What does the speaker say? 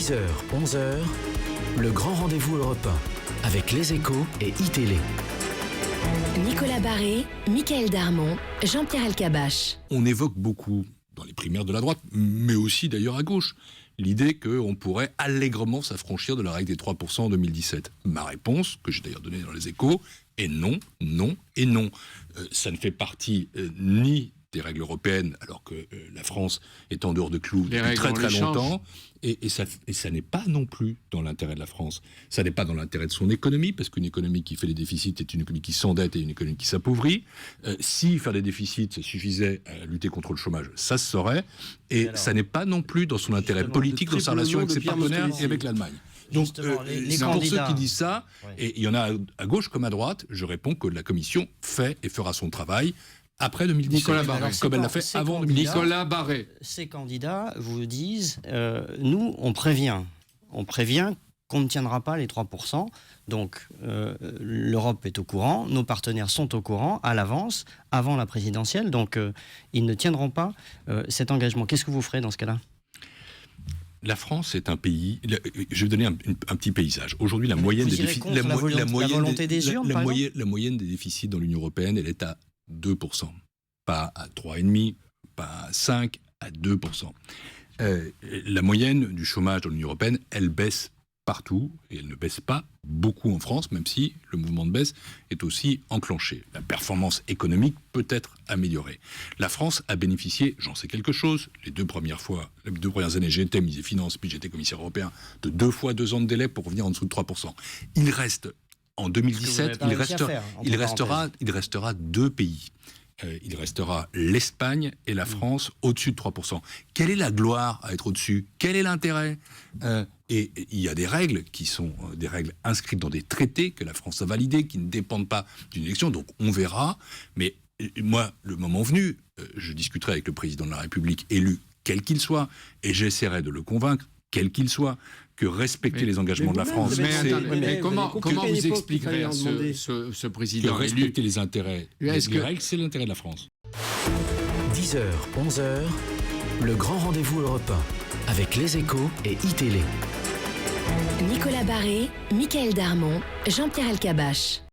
10h, 11h, le grand rendez-vous européen avec Les Échos et iTélé. Nicolas Barré, Michaël Darmon, Jean-Pierre Elkabbach. On évoque beaucoup dans les primaires de la droite, mais aussi d'ailleurs à gauche, l'idée qu'on pourrait allègrement s'affranchir de la règle des 3% en 2017. Ma réponse, que j'ai d'ailleurs donnée dans Les Échos, est non, non et non. Ça ne fait partie ni des règles européennes, alors que la France est en dehors de clous depuis très très longtemps, et ça n'est pas non plus dans l'intérêt de la France. Ça n'est pas dans l'intérêt de son économie, parce qu'une économie qui fait des déficits est une économie qui s'endette et une économie qui s'appauvrit. Si faire des déficits suffisait à lutter contre le chômage, ça se saurait, et ça n'est pas non plus dans son intérêt politique, dans sa relation avec ses partenaires et avec l'Allemagne. Donc, pour ceux qui disent ça, et il y en a à gauche comme à droite, je réponds que la Commission fait et fera son travail après 2017, Nicolas Barré. comme elle l'a fait avant 2017. Nicolas Barré. Ces candidats vous disent, nous, on prévient qu'on ne tiendra pas les 3%. Donc, l'Europe est au courant, nos partenaires sont au courant à l'avance, avant la présidentielle. Donc, ils ne tiendront pas cet engagement. Qu'est-ce que vous ferez dans ce cas-là ? La France est un pays. Je vais donner un petit paysage. Aujourd'hui, la moyenne des déficits, la moyenne des déficits dans l'Union européenne, elle est à 2%, pas à 3,5%, pas à 5%, à 2%. La moyenne du chômage dans l'Union européenne, elle baisse partout, et elle ne baisse pas beaucoup en France, même si le mouvement de baisse est aussi enclenché. La performance économique peut être améliorée. La France a bénéficié, j'en sais quelque chose, les deux premières années, j'étais ministre des Finances, puis j'étais commissaire européen, de 2 fois 2 ans de délai pour revenir en dessous de 3%. Il reste, en 2017, il restera 2 pays. Il restera l'Espagne et la France au-dessus de 3%. Quelle est la gloire à être au-dessus ? Quel est l'intérêt ? Et il y a des règles qui sont des règles inscrites dans des traités que la France a validés, qui ne dépendent pas d'une élection, donc on verra. Mais moi, le moment venu, je discuterai avec le président de la République élu, quel qu'il soit, et j'essaierai de le convaincre, quel qu'il soit, que respecter les engagements de la France... Mais comment vous expliquerez à ce président que respecter les intérêts, les règles, c'est l'intérêt de la France. 10h, 11h, le grand rendez-vous européen avec Les Échos et iTélé. Nicolas Barré, Michaël Darmon, Jean-Pierre Elkabbach.